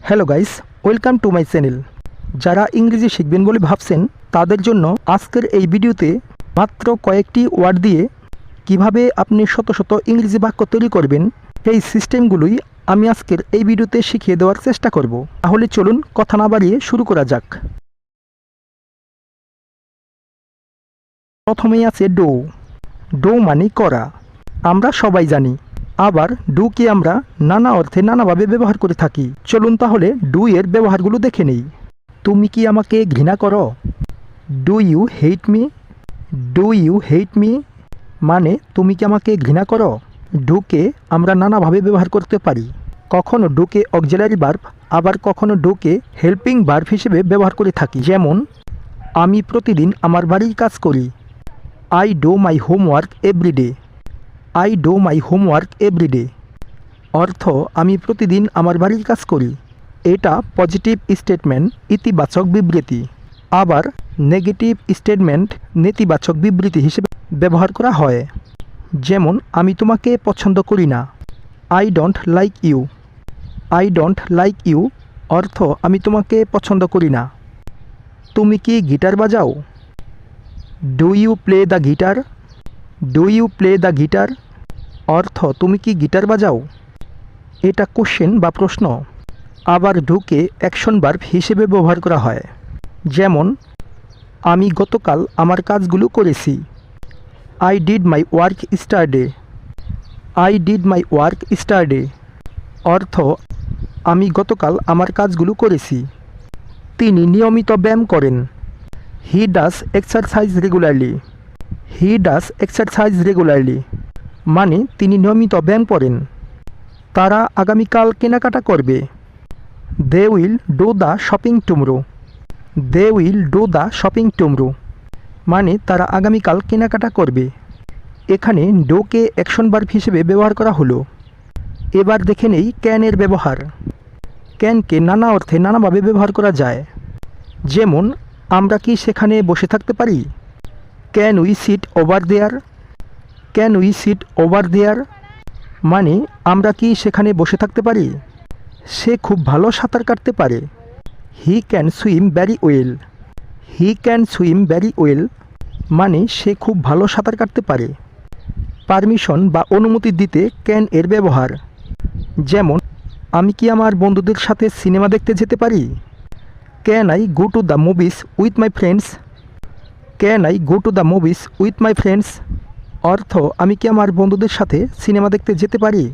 Hello guys, welcome to my channel. যারা ইংরেজি শিখবেন বলে ভাবছেন তাদের জন্য আজকের এই ভিডিওতে মাত্র কয়েকটি ওয়ার্ড দিয়ে কিভাবে আপনি শত শত ইংরেজি বাক্য তৈরি করবেন সেই সিস্টেমগুলোই আমি আজকের এই ভিডিওতে শিখিয়ে দেওয়ার চেষ্টা করব। তাহলে চলুন কথা না বাড়িয়ে শুরু করা যাক। প্রথমেই আছে ডো। ডো মানে করা, আমরা সবাই জানি। আবার ডুকে আমরা নানা অর্থে নানাভাবে ব্যবহার করে থাকি। চলুন তাহলে ডু এর ব্যবহারগুলো দেখে নেই। তুমি কি আমাকে ঘৃণা করো? Do you hate me? Do you hate me মানে তুমি কি আমাকে ঘৃণা করো। ডুকে আমরা নানাভাবে ব্যবহার করতে পারি। কখনো ডুকে অক্সিলারি ভার্ব, আবার কখনো ডুকে হেল্পিং ভার্ব হিসেবে ব্যবহার করে থাকি। যেমন আমি প্রতিদিন আমার বাড়ির কাজ করি। I do my homework everyday. I do my homework everyday অর্থ আমি প্রতিদিন আমার বাড়ির কাজ করি। এটা পজিটিভ স্টেটমেন্ট, ইতিবাচক বিবৃতি। আবার নেগেটিভ স্টেটমেন্ট, নেতিবাচক বিবৃতি হিসেবে ব্যবহার করা হয়। যেমন আমি তোমাকে পছন্দ করি না। I don't like you. I don't like you অর্থ আমি তোমাকে পছন্দ করি না। তুমি কি গিটার বাজাও? Do you play the guitar? Do you play the guitar অর্থ তুমি কি গিটার বাজাও। এটা কোশ্চেন বা প্রশ্ন। আবার ডুকে অ্যাকশন ভার্ব হিসেবে ব্যবহার করা হয়। যেমন আমি গতকাল আমার কাজগুলো করেছি। I did my work স্টারডে। I did my work স্টারডে অর্থ আমি গতকাল আমার কাজগুলো করেছি। তিনি নিয়মিত ব্যায়াম করেন। He does exercise regularly. He does exercise regularly মানে তিনি নিয়মিত ব্যায়াম করেন। তারা আগামীকাল কেনাকাটা করবে। They will do the shopping tomorrow. They will do the shopping tomorrow মানে তারা আগামীকাল কেনাকাটা করবে। এখানে ডোকে অ্যাকশন ভার্ব হিসেবে ব্যবহার করা হলো। এবার দেখে নেই ক্যানের ব্যবহার। ক্যানকে নানা অর্থে নানাভাবে ব্যবহার করা যায়। যেমন আমরা কি সেখানে বসে থাকতে পারি? Can we sit over there? Can we sit over there মানে আমরা কি সেখানে বসে থাকতে পারি? সে খুব ভালো সাঁতার কাটতে পারে। He can swim very well. He can swim very well মানে সে খুব ভালো সাঁতার কাটতে পারে। পারমিশন বা অনুমতি দিতে ক্যান এর ব্যবহার। যেমন আমি কি আমার বন্ধুদের সাথে সিনেমা দেখতে যেতে পারি? Can I go to the movies with my friends? Can I go to the movies with my friends অর্থ আমি কি আমার বন্ধুদের সাথে সিনেমা দেখতে যেতে পারি।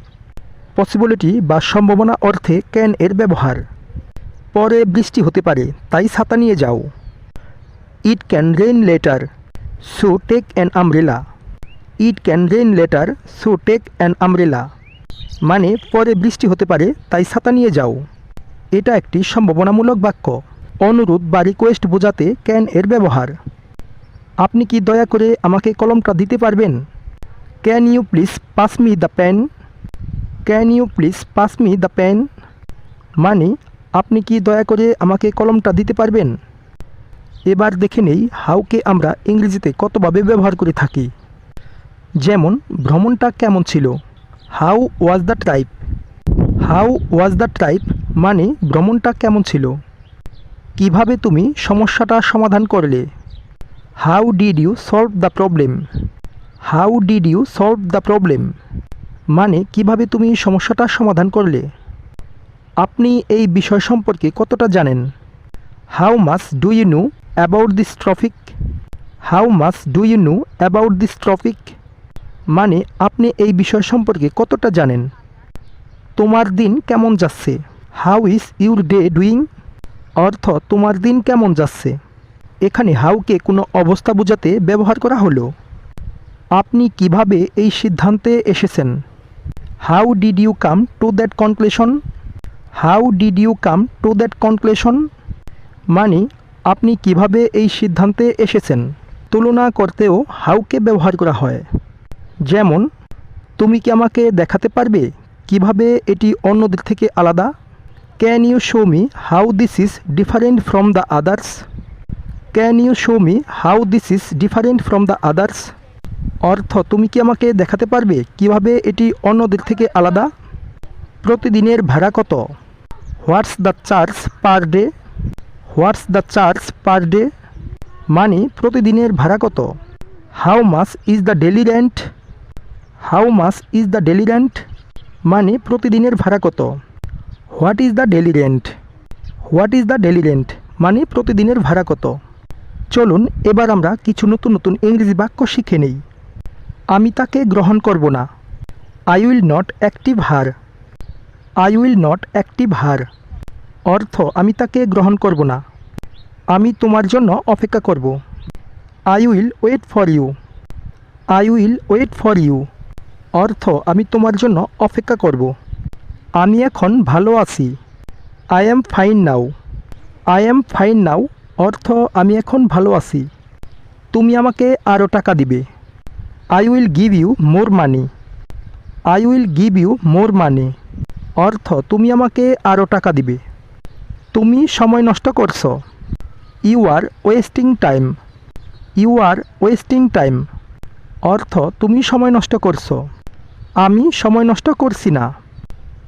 পসিবিলিটি বা সম্ভাবনা অর্থে ক্যান এর ব্যবহার। পরে বৃষ্টি হতে পারে, তাই ছাতা নিয়ে যাও। It can rain later, so take an umbrella. It can rain later, so take an umbrella মানে পরে বৃষ্টি হতে পারে, তাই ছাতা নিয়ে যাও। এটা একটি সম্ভাবনামূলক বাক্য। অনুরোধ বা রিকোয়েস্ট বোঝাতে ক্যান এর ব্যবহার। আপনি কি দয়া করে আমাকে কলমটা দিতে পারবেন? Can you please pass me the pen? Can you please pass me the pen মানে আপনি কি দয়া করে আমাকে কলমটা দিতে পারবেন? এবার দেখে নেই হাউকে আমরা ইংরেজিতে কতভাবে ব্যবহার করে থাকি। যেমন ভ্রমণটা কেমন ছিল? How was the trip? How was the trip মানে ভ্রমণটা কেমন ছিল। কিভাবে তুমি সমস্যাটা সমাধান করলে? How did you solve the problem? How did you solve the problem মানে কিভাবে তুমি সমস্যাটা সমাধান করলে। আপনি এই বিষয় সম্পর্কে কতটা জানেন? How much do you know about this topic? How much do you know about this topic মানে আপনি এই বিষয় সম্পর্কে কতটা জানেন। তোমার দিন কেমন যাচ্ছে? How is your day doing অর্থ তোমার দিন কেমন যাচ্ছে। এখানে হাউকে কোনো অবস্থা বোঝাতে ব্যবহার করা হলো। আপনি কিভাবে এই সিদ্ধান্তে এসেছেন? How did you come to that conclusion? How did you come to that conclusion মানে আপনি কিভাবে এই সিদ্ধান্তে এসেছেন। তুলনা করতেও হাউকে ব্যবহার করা হয়। যেমন তুমি কি আমাকে দেখাতে পারবে কিভাবে এটি অন্যদের থেকে আলাদা? Can you show me how this is different from the others? Can you show me how this is different from the others অর্থ তুমি কি আমাকে দেখাতে পারবে কিভাবে এটি অন্যদের থেকে আলাদা। প্রতিদিনের ভাড়া কত? What's the charge per day? What's the charge per day মানে প্রতিদিনের ভাড়া কত? How much is the daily rent? How much is the daily rent মানে প্রতিদিনের ভাড়া কত? What is the daily rent? What is the daily rent মানে প্রতিদিনের ভাড়া কত? চলুন এবার আমরা কিছু নতুন নতুন ইংরেজি বাক্য শিখে নেই। আমি তাকে গ্রহণ করব না। I will not active her. I will not active her অর্থ আমি তাকে গ্রহণ করব না। আমি তোমার জন্য অপেক্ষা করব। I will wait for you. I will wait for you অর্থ আমি তোমার জন্য অপেক্ষা করব। আমি এখন ভালো আছি। I am fine now. I am fine নাও অর্থ আমি এখন ভালো আছি। তুমি আমাকে আরও টাকা দিবে। I will give you more money. I will give you more money অর্থ তুমি আমাকে আরও টাকা দিবে। তুমি সময় নষ্ট করছো। You are wasting time. You are wasting time অর্থ তুমি সময় নষ্ট করছো। আমি সময় নষ্ট করছি না।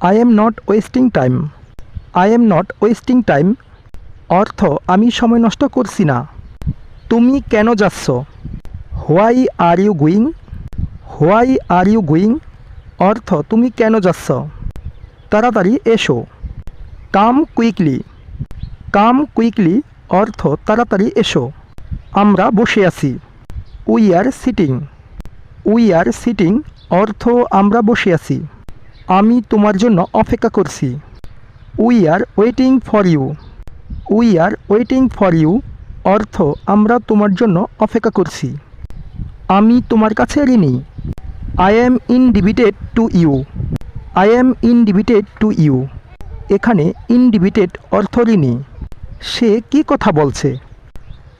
I am not wasting time. I am not wasting time অর্থ আমি সময় নষ্ট করছি না। তুমি কেন যাচ্ছ? Why are you going? Why are you going অর্থ তুমি কেন যাচ্ছ? তাড়াতাড়ি এসো। কাম কুইকলি। কাম কুইকলি অর্থ তাড়াতাড়ি এসো। আমরা বসে আছি। We are sitting. We are sitting অর্থ আমরা বসে আছি। আমি তোমার জন্য অপেক্ষা করছি। We are waiting for you. We are waiting for you অর্থ আমরা তোমার জন্য অপেক্ষা করছি। আমি তোমার কাছে ঋণী। I am indebted to you. I am indebted to you এখানে ইনডিবিটেড অর্থ ঋণী। সে কি কথা বলছে?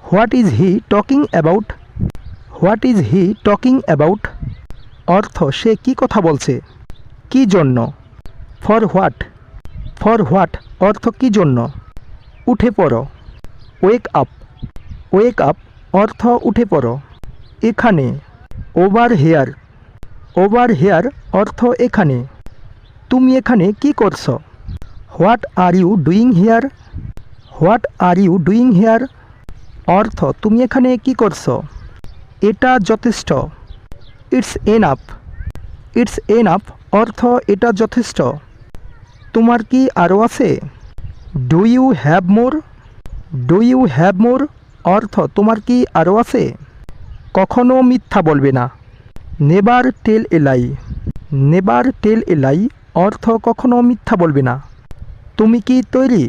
What is he talking about? What is he talking about অর্থ সে কি কথা বলছে। কি জন্য? For what. ফর হোয়াট অর্থ কি জন্য। উঠে পড়ো। Wake up. ওয়েক আপ অর্থ উঠে পড়ো। এখানে। Over here. ওভার হেয়ার অর্থ এখানে। তুমি এখানে কি করছো? What are you doing here? What are you doing here অর্থ তুমি এখানে কি করছো। এটা যথেষ্ট। It's enough. ইটস এনাফ অর্থ এটা যথেষ্ট। তোমার কি আরও আছে? Do you have more? Do you have more অর্থ তোমার কি আরও আছে। কখনো মিথ্যা বলবে না। নেভার টেল এ লাই। নেভার টেল এ লাই অর্থ কখনো মিথ্যা বলবে না। তুমি কি তৈরি?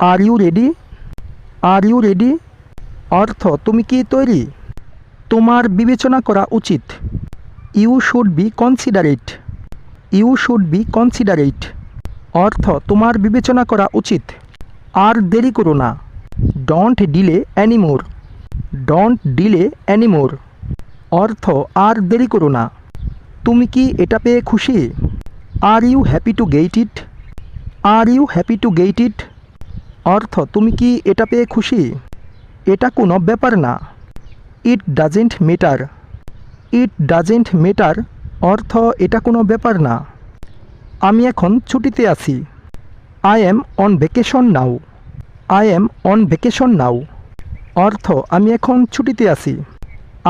Are you ready? Are you ready অর্থ তুমি কি তৈরি। তোমার বিবেচনা করা উচিত। You should be considerate. You should be considerate অর্থ তোমার বিবেচনা করা উচিত। আর দেরি করো না। Don't delay anymore. Don't delay anymore অর্থ আর দেরি করো না। তুমি কি এটা পেয়ে খুশি? Are you happy to get it? Are you happy to get it অর্থ তুমি কি এটা পেয়ে খুশি। এটা কোনো ব্যাপার না। It doesn't matter. It doesn't matter অর্থ এটা কোনো ব্যাপার না। আমি এখন ছুটিতে আছি। I am on vacation now. I am on vacation now অর্থ আমি এখন ছুটিতে আছি।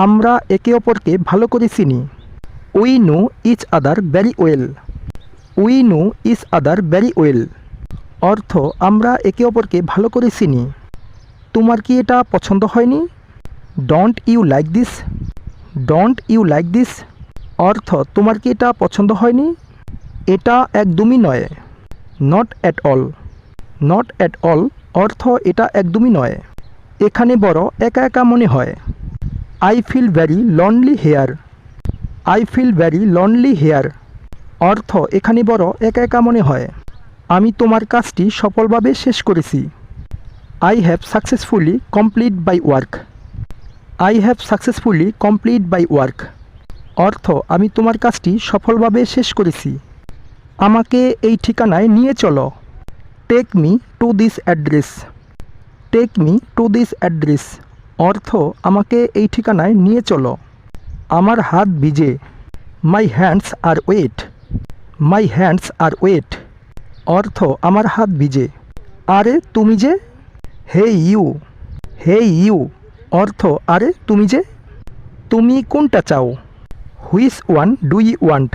আমরা একে অপরকে ভালো করে চিনি। We know each other very well. We know each other very well অর্থ আমরা একে অপরকে ভালো করে চিনি। তোমার কি এটা পছন্দ হয়নি? Don't you like this? Don't you like this অর্থ তোমার কি এটা পছন্দ হয়নি। এটা একদমই নয়। Not at all. Not at all অর্থ এটা একদমই নয়। এখানে বড় একা একা মনে হয়। I feel very lonely here. I feel very lonely here অর্থ এখানে বড় একা একা মনে হয়। আমি তোমার কাজটি সফলভাবে শেষ করেছি। I have successfully complete by work. I have successfully complete by work অর্থ আমি তোমার কাজটি সফলভাবে শেষ করেছি। আমাকে এই ঠিকানায় নিয়ে চলো। Take me to this address. Take me to this address অর্থ আমাকে এই ঠিকানায় নিয়ে চলো। আমার হাত ভিজে। My hands are wet. My hands are wet অর্থ আমার হাত ভিজে। আরে তুমি যে। হে ইউ অর্থ আরে তুমি যে। তুমি কোনটা চাও? Which one do you want?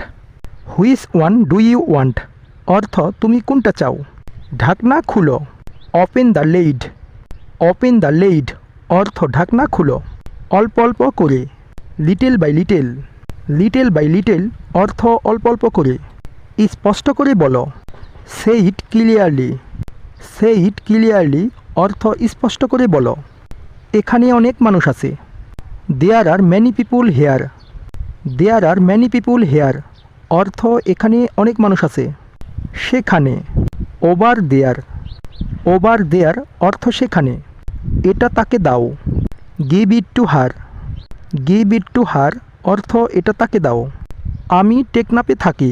Which one do you want অর্থ তুমি কোনটা চাও? ঢাকনা খুলো। Open the lid. Open the lid অর্থ ঢাকনা খুলো। অল্প অল্প করে। Little by little. Little by little অর্থ অল্প অল্প করে। স্পষ্ট করে বলো। সে it clearly. Say it clearly অর্থ স্পষ্ট করে বলো। এখানে অনেক মানুষ আছে। There are many people here. There are many people here অর্থ এখানে অনেক মানুষ আছে। সেখানে। ওভার দেয়ার। ওভার দেয়ার অর্থ সেখানে। এটা তাকে দাও। Give it to her. Give it to her অর্থ এটা তাকে দাও। আমি টেকনাফে থাকি।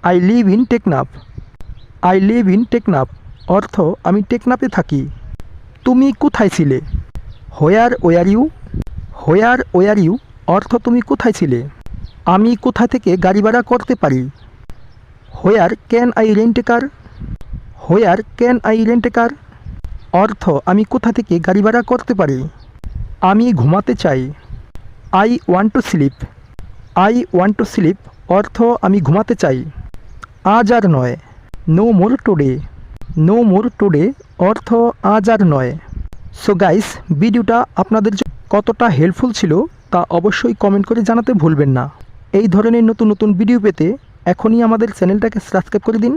I live in Teknaf. I live in Teknaf অর্থ আমি টেকনাফে থাকি। তুমি কোথায় ছিলে? Where were you. Where were you অর্থ তুমি কোথায় ছিলে। আমি কোথা থেকে গাড়ি ভাড়া করতে পারি? Where can I rent a car. Where can I rent a car অর্থ আমি কোথা থেকে গাড়ি ভাড়া করতে পারি। আমি ঘুমাতে চাই। I want to sleep. I want to sleep অর্থ আমি ঘুমাতে চাই। আজ আর নয়। No more today. No more today অর্থ আজ আর নয়। সো গাইস, ভিডিওটা আপনাদের কতটা হেল্পফুল ছিল তা অবশ্যই কমেন্ট করে জানাতে ভুলবেন না। এই ধরনের নতুন নতুন ভিডিও পেতে এখনই আমাদের চ্যানেলটাকে সাবস্ক্রাইব করে দিন।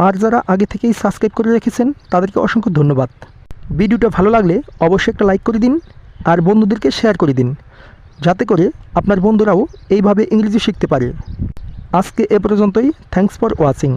আর যারা আগে থেকেই সাবস্ক্রাইব করে রেখেছেন তাদেরকে অসংখ্য ধন্যবাদ। ভিডিওটা ভালো লাগলে অবশ্যই একটা লাইক করে দিন আর বন্ধুদেরকে শেয়ার করে দিন, যাতে করে আপনার বন্ধুরাও এইভাবে ইংরেজি শিখতে পারে। আজকে এ পর্যন্তই। Thanks for watching.